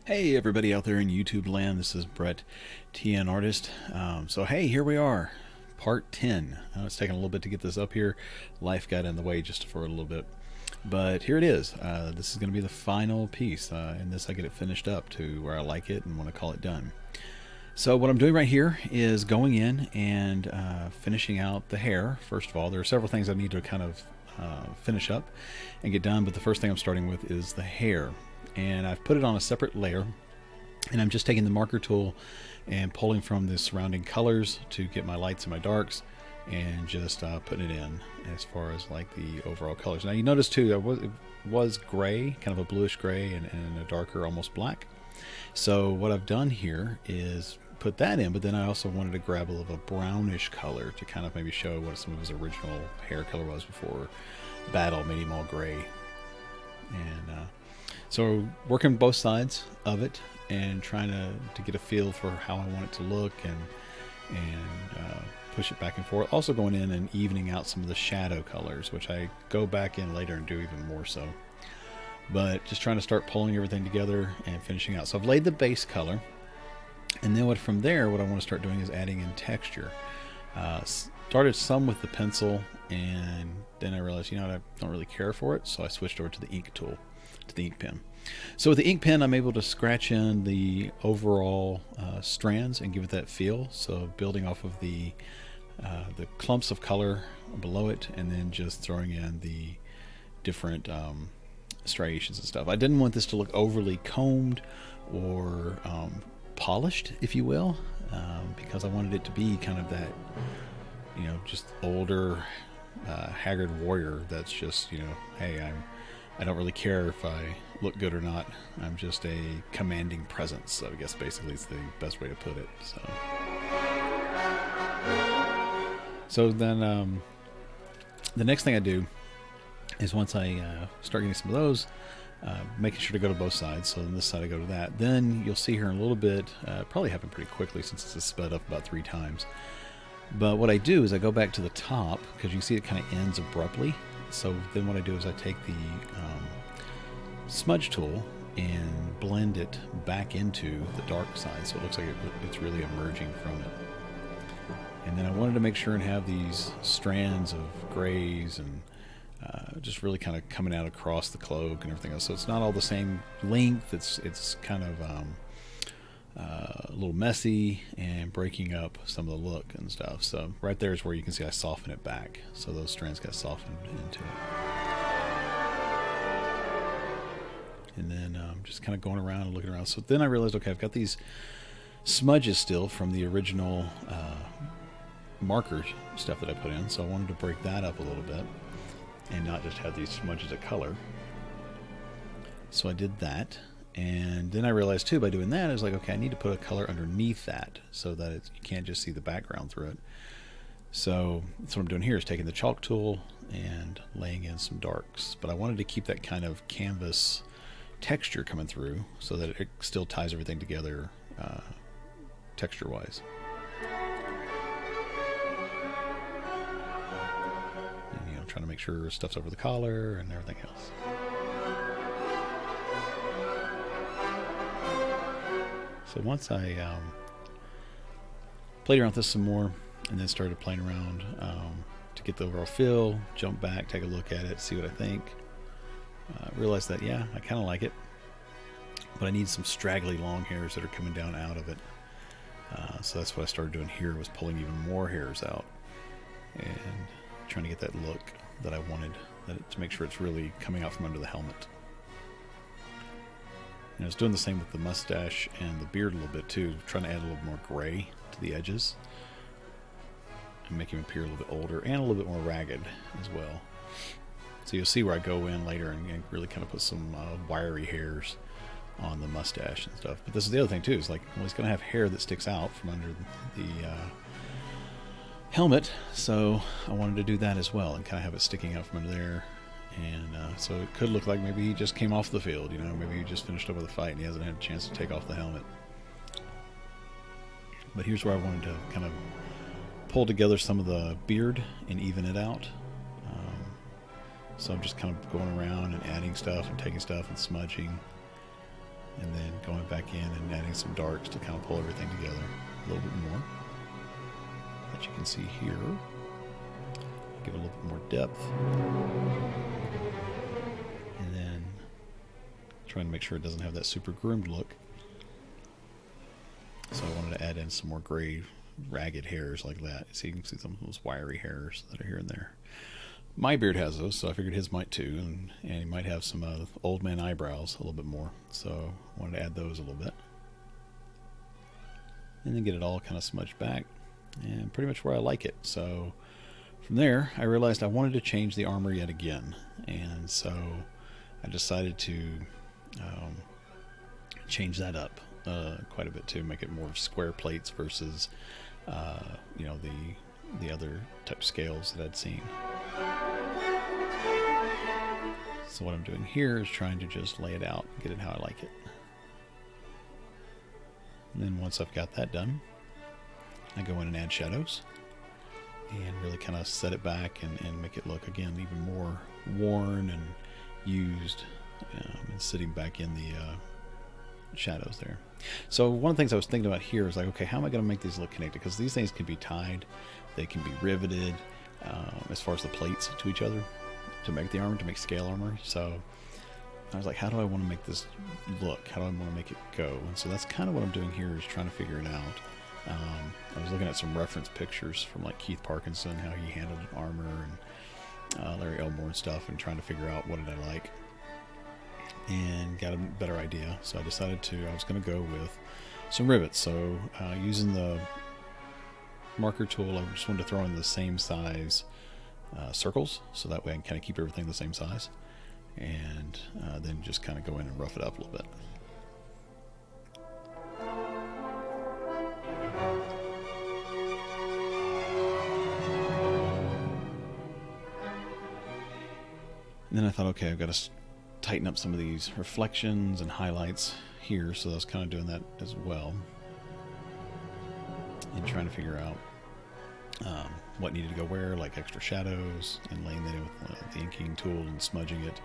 Hey everybody out there in YouTube land, this is Brett, TN Artist. So hey, here we are, part 10. It's taking a little bit to get this up here. Life got in the way just for a little bit. But here it is. This is going to be the final piece. And this I get it finished up to where I like it and want to call it done. So what I'm doing right here is going in and finishing out the hair. First of all, there are several things I need to kind of finish up and get done. But the first thing I'm starting with is the hair. And I've put it on a separate layer, and I'm just taking the marker tool and pulling from the surrounding colors to get my lights and my darks, and just putting it in as far as like the overall colors. Now you notice too, it was gray, kind of a bluish gray, and a darker almost black. So what I've done here is put that in, but then I also wanted to grab a little of a brownish color to kind of maybe show what some of his original hair color was before Battle made him all gray. And so working both sides of it and trying to get a feel for how I want it to look, and push it back and forth. Also going in and evening out some of the shadow colors, which I go back in later and do even more so. But just trying to start pulling everything together and finishing out. So I've laid the base color, and then from there what I want to start doing is adding in texture. Started some with the pencil, and then I realized, I don't really care for it, so I switched over to the ink tool, to the ink pen. So with the ink pen, I'm able to scratch in the overall strands and give it that feel. So building off of the clumps of color below it, and then just throwing in the different striations and stuff. I didn't want this to look overly combed or polished, if you will, because I wanted it to be kind of that, just older, haggard warrior that's just, hey, I don't really care if I look good or not. I'm just a commanding presence, I guess basically is the best way to put it. So then the next thing I do is, once I start getting some of those, making sure to go to both sides. So on this side I go to that. Then you'll see here in a little bit, probably happened pretty quickly since it's sped up about 3 times. But what I do is I go back to the top, because you can see it kind of ends abruptly. So then what I do is I take the smudge tool and blend it back into the dark side, so it looks like it's really emerging from it. And then I wanted to make sure and have these strands of grays and just really kind of coming out across the cloak and everything else. So it's not all the same length. It's kind of a little messy and breaking up some of the look and stuff. So right there is where you can see I soften it back. So those strands got softened into it. And then just kind of going around and looking around. So then I realized, okay, I've got these smudges still from the original marker stuff that I put in. So I wanted to break that up a little bit and not just have these smudges of color. So I did that. And then I realized too, by doing that, I was like, okay, I need to put a color underneath that so that you can't just see the background through it. So that's what I'm doing here, is taking the chalk tool and laying in some darks. But I wanted to keep that kind of canvas texture coming through so that it still ties everything together texture-wise. And, trying to make sure stuff's over the collar and everything else. So once I played around with this some more, and then started playing around to get the overall feel, jump back, take a look at it, see what I think. Realized that, yeah, I kind of like it, but I need some straggly long hairs that are coming down out of it. So that's what I started doing here, was pulling even more hairs out and trying to get that look that I wanted, to make sure it's really coming out from under the helmet. And I was doing the same with the mustache and the beard a little bit too, trying to add a little more gray to the edges and make him appear a little bit older and a little bit more ragged as well. So you'll see where I go in later and really kind of put some wiry hairs on the mustache and stuff. But this is the other thing too, is like, well, he's going to have hair that sticks out from under the helmet, so I wanted to do that as well and kind of have it sticking out from under there. And so it could look like maybe he just came off the field, maybe he just finished up with a fight and he hasn't had a chance to take off the helmet. But here's where I wanted to kind of pull together some of the beard and even it out. So I'm just kind of going around and adding stuff and taking stuff and smudging, and then going back in and adding some darks to kind of pull everything together a little bit more. As you can see here, give it a little bit more depth. And then trying to make sure it doesn't have that super groomed look. So I wanted to add in some more gray, ragged hairs like that. So you can see some of those wiry hairs that are here and there. My beard has those, so I figured his might too. And he might have some old man eyebrows a little bit more. So I wanted to add those a little bit. And then get it all kind of smudged back. And pretty much where I like it. So from there, I realized I wanted to change the armor yet again. And so I decided to change that up quite a bit to make it more of square plates versus you know, the other type scales that I'd seen. So what I'm doing here is trying to just lay it out and get it how I like it. And then once I've got that done, I go in and add shadows and really kind of set it back and make it look, again, even more worn and used, and sitting back in the shadows there. So one of the things I was thinking about here is like, okay, how am I going to make these look connected? Because these things can be tied, they can be riveted as far as the plates to each other to make the armor, to make scale armor. So I was like, how do I want to make this look? How do I want to make it go? And so that's kind of what I'm doing here, is trying to figure it out. I was looking at some reference pictures from like Keith Parkinson, how he handled armor, and Larry Elmore and stuff, and trying to figure out what did I like, and got a better idea. So I decided I was going to go with some rivets. So using the marker tool, I just wanted to throw in the same size circles, so that way I can kind of keep everything the same size, and then just kind of go in and rough it up a little bit. And then I thought, okay, I've got to tighten up some of these reflections and highlights here, so I was kind of doing that as well, and trying to figure out what needed to go where, like extra shadows, and laying that in with the inking tool and smudging it,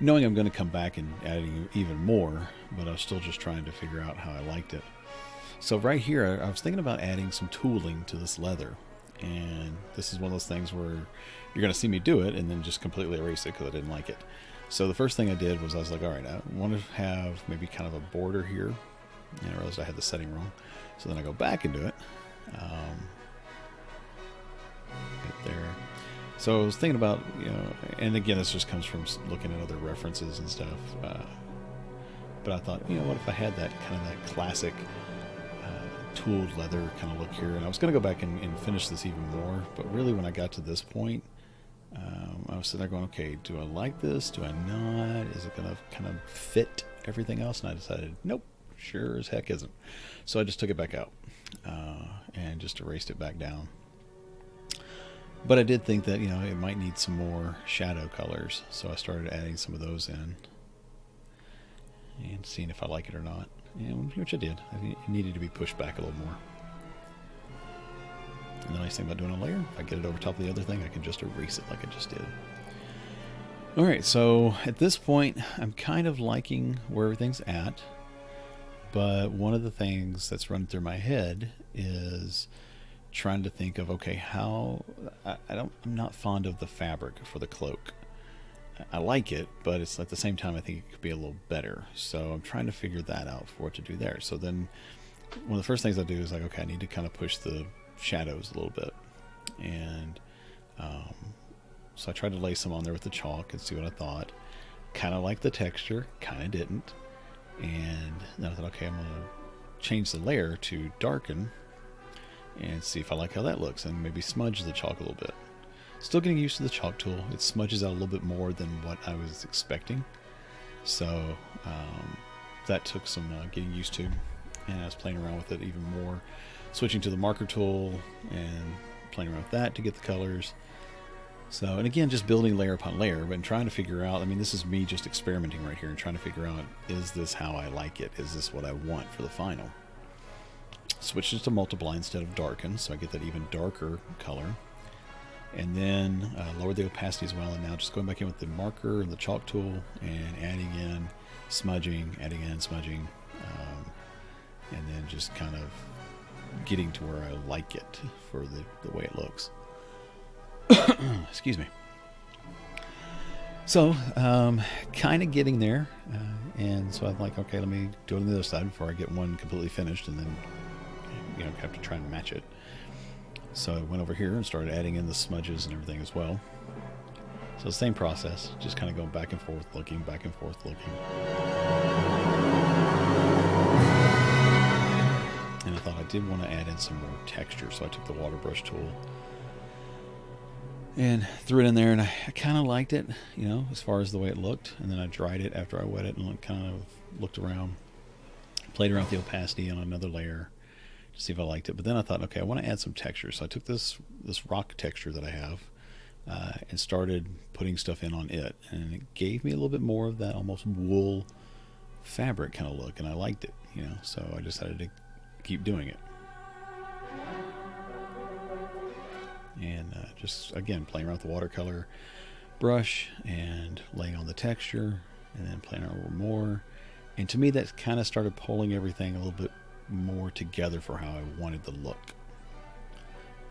knowing I'm going to come back and adding even more, but I was still just trying to figure out how I liked it. So right here, I was thinking about adding some tooling to this leather, and this is one of those things where you're going to see me do it and then just completely erase it because I didn't like it. So the first thing I did was I was like, all right, I want to have maybe kind of a border here, and I realized I had the setting wrong. So then I go back into it. Right there. So I was thinking about, you know, and again, this just comes from looking at other references and stuff. But I thought, you know, what if I had that kind of that classic tooled leather kind of look here? And I was going to go back and finish this even more. But really, when I got to this point, I was sitting there going, okay, do I like this? Do I not? Is it going to kind of fit everything else? And I decided, nope, sure as heck isn't. So I just took it back out and just erased it back down. But I did think that, you know, it might need some more shadow colors, so I started adding some of those in and seeing if I like it or not, and which I did. It needed to be pushed back a little more. And the nice thing about doing a layer, if I get it over top of the other thing, I can just erase it like I just did. Alright, so at this point, I'm kind of liking where everything's at, but one of the things that's running through my head is trying to think of, okay, how I'm not fond of the fabric for the cloak. I like it, but it's at the same time I think it could be a little better. So I'm trying to figure that out for what to do there. So then one of the first things I do is like, okay, I need to kind of push the shadows a little bit, and so I tried to lay some on there with the chalk and see what I thought. Kind of liked the texture, kind of didn't, and then I thought, okay, I'm gonna change the layer to darken and see if I like how that looks, and maybe smudge the chalk a little bit. Still getting used to the chalk tool. It smudges out a little bit more than what I was expecting, so that took some getting used to, and I was playing around with it even more, switching to the marker tool and playing around with that to get the colors. So, and again, just building layer upon layer, but trying to figure out, I mean, this is me just experimenting right here and trying to figure out, is this how I like it? Is this what I want for the final? Switch it to multiply instead of darken, so I get that even darker color. And then lower the opacity as well, and now just going back in with the marker and the chalk tool and adding in smudging, and then just kind of getting to where I like it for the way it looks. Excuse me. So, kind of getting there, and so I'm like, okay, let me do it on the other side before I get one completely finished, and then, have to try and match it. So I went over here and started adding in the smudges and everything as well. So same process, just kind of going back and forth, looking, back and forth, looking. And I thought I did want to add in some more texture, so I took the water brush tool and threw it in there, and I kind of liked it, as far as the way it looked. And then I dried it after I wet it and kind of looked around, played around with the opacity on another layer to see if I liked it. But then I thought, okay, I want to add some texture. So I took this rock texture that I have and started putting stuff in on it. And it gave me a little bit more of that almost wool fabric kind of look, and I liked it, so I decided to keep doing it. And just, again, playing around with the watercolor brush and laying on the texture, and then playing around a little more. And to me, that kind of started pulling everything a little bit more together for how I wanted the look.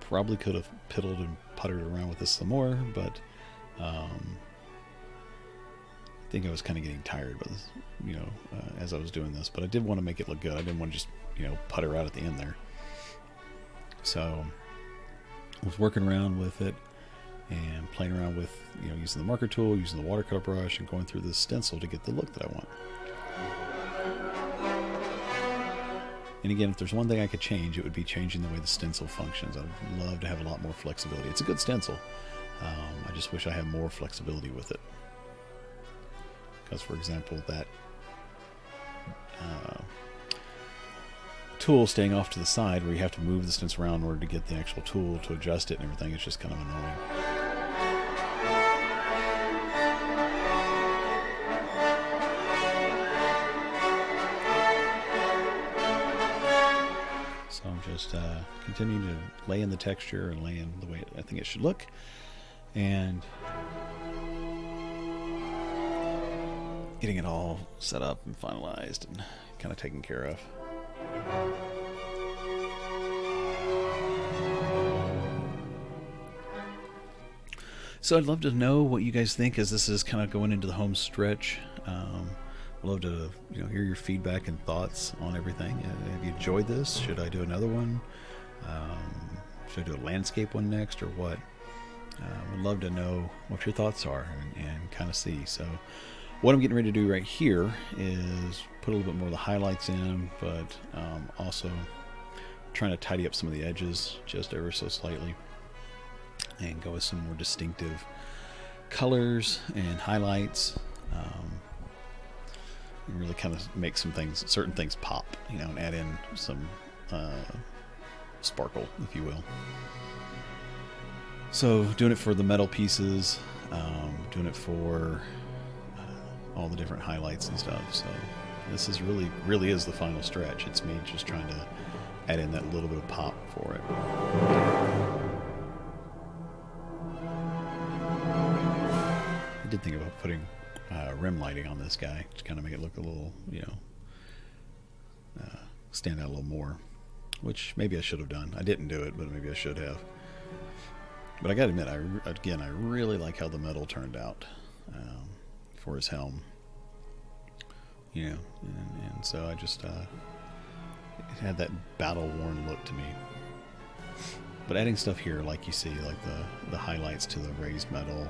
Probably could have piddled and puttered around with this some more, but I think I was kind of getting tired with this, as I was doing this. But I did want to make it look good. I didn't want to just, putter out at the end there. So I was working around with it and playing around with, using the marker tool, using the watercolor brush, and going through the stencil to get the look that I want. And again, if there's one thing I could change, it would be changing the way the stencil functions. I'd love to have a lot more flexibility. It's a good stencil. I just wish I had more flexibility with it. Because, for example, that tool staying off to the side where you have to move the stencil around in order to get the actual tool to adjust it and everything, it's just kind of annoying. So I'm just continuing to lay in the texture and lay in the way I think it should look, and getting it all set up and finalized and kind of taken care of. So I'd love to know what you guys think as this is kind of going into the home stretch. I'd love to hear your feedback and thoughts on everything. Have you enjoyed this? Should I do another one? Should I do a landscape one next, or what? I'd love to know what your thoughts are and kind of see. So what I'm getting ready to do right here is put a little bit more of the highlights in, but also trying to tidy up some of the edges just ever so slightly, and go with some more distinctive colors and highlights, and really kind of make certain things pop, and add in some sparkle, if you will. So doing it for the metal pieces, doing it for all the different highlights and stuff. So this is really is the final stretch. It's me just trying to add in that little bit of pop for it. I did think about putting rim lighting on this guy to kind of make it look a little, stand out a little more, which maybe I should have done. I didn't do it, but maybe I should have. But I gotta admit, I really like how the metal turned out for his helm. And so I just it had that battle-worn look to me. But adding stuff here, like you see, like the highlights to the raised metal,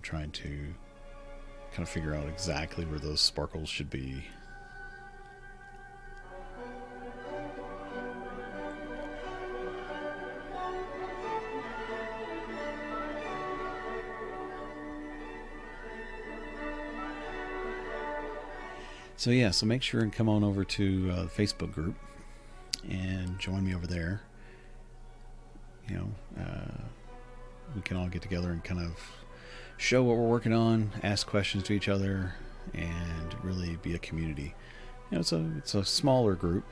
trying to kind of figure out exactly where those sparkles should be. So yeah, so make sure and come on over to the Facebook group and join me over there. We can all get together and kind of show what we're working on, ask questions to each other, and really be a community. It's a smaller group,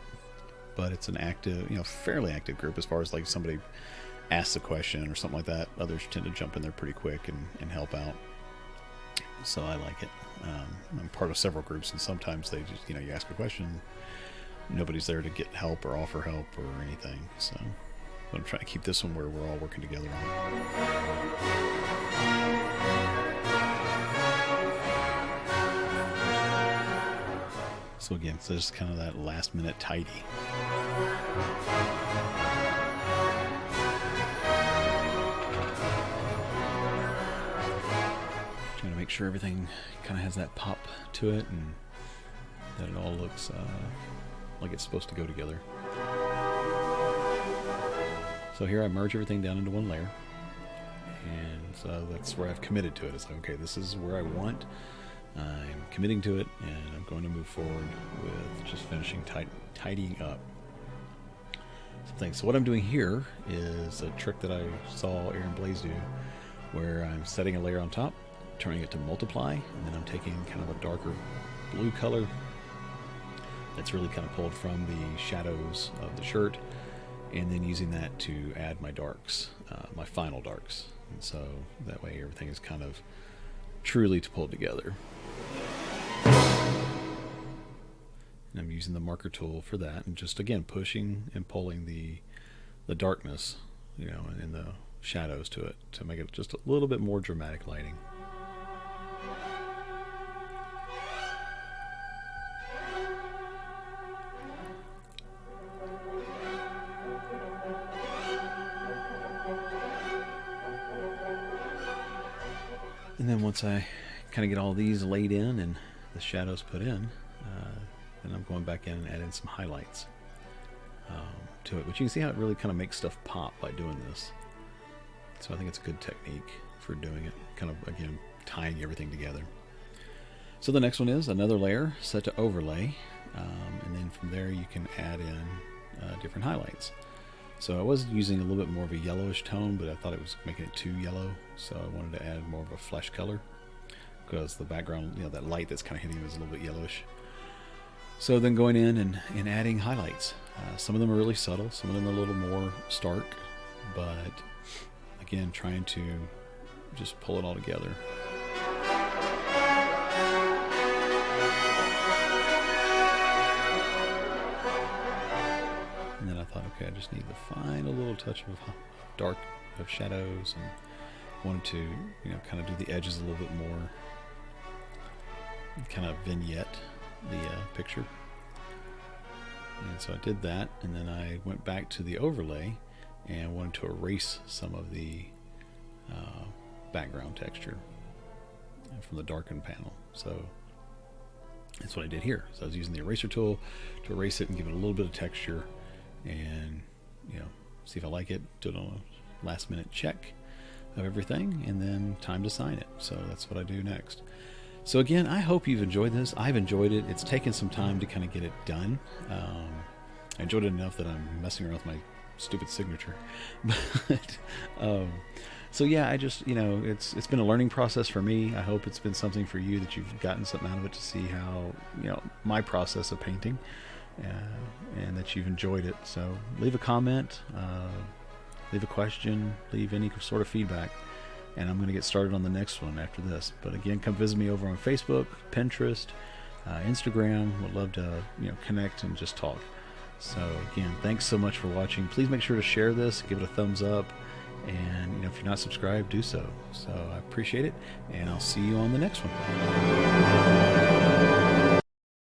but it's an active, fairly active group as far as like somebody asks a question or something like that. Others tend to jump in there pretty quick and help out. so I like it. I'm part of several groups, and sometimes they just, you ask a question, nobody's there to get help or offer help or anything. So I'm trying to keep this one where we're all working together on it. So again, so just kind of that last minute tidy. Trying to make sure everything kind of has that pop to it and that it all looks like it's supposed to go together. So here I merge everything down into one layer, and so that's where I've committed to it. It's like, okay, this is where I want. I'm committing to it, and I'm going to move forward with just finishing tidying up some things. So what I'm doing here is a trick that I saw Aaron Blaze do, where I'm setting a layer on top, turning it to multiply, and then I'm taking kind of a darker blue color that's really kind of pulled from the shadows of the shirt, and then using that to add my darks, my final darks. And so that way everything is kind of truly pulled together. And I'm using the marker tool for that, and just again pushing and pulling the darkness, and the shadows to it to make it just a little bit more dramatic lighting. And then once I kind of get all these laid in and the shadows put in, then I'm going back in and adding some highlights to it. But you can see how it really kind of makes stuff pop by doing this. So I think it's a good technique for doing it, kind of, again, tying everything together. So the next one is another layer set to overlay, and then from there you can add in different highlights. So I was using a little bit more of a yellowish tone, but I thought it was making it too yellow, so I wanted to add more of a flesh color, because the background, that light that's kind of hitting is a little bit yellowish. So then going in and adding highlights. Some of them are really subtle, some of them are a little more stark, but again, trying to just pull it all together. And then I thought, okay, I just need to find a little touch of dark, of shadows, and wanted to, kind of do the edges a little bit more, kind of vignette the picture. And so I did that, and then I went back to the overlay and wanted to erase some of the background texture from the darkened panel. So that's what I did here. So I was using the eraser tool to erase it and give it a little bit of texture, and see if I like it. Do it on a last minute check of everything, and then time to sign it. So that's what I do next. So again, I hope you've enjoyed this. I've enjoyed it. It's taken some time to kind of get it done. I enjoyed it enough that I'm messing around with my stupid signature. But so yeah, I just, it's been a learning process for me. I hope it's been something for you, that you've gotten something out of it, to see how, my process of painting, and that you've enjoyed it. So leave a comment, leave a question, leave any sort of feedback, and I'm going to get started on the next one after this. But again, come visit me over on Facebook, Pinterest, Instagram. Would love to connect and just talk. So again, thanks so much for watching. Please make sure to share this, give it a thumbs up, and if you're not subscribed, do so. So I appreciate it, and I'll see you on the next one.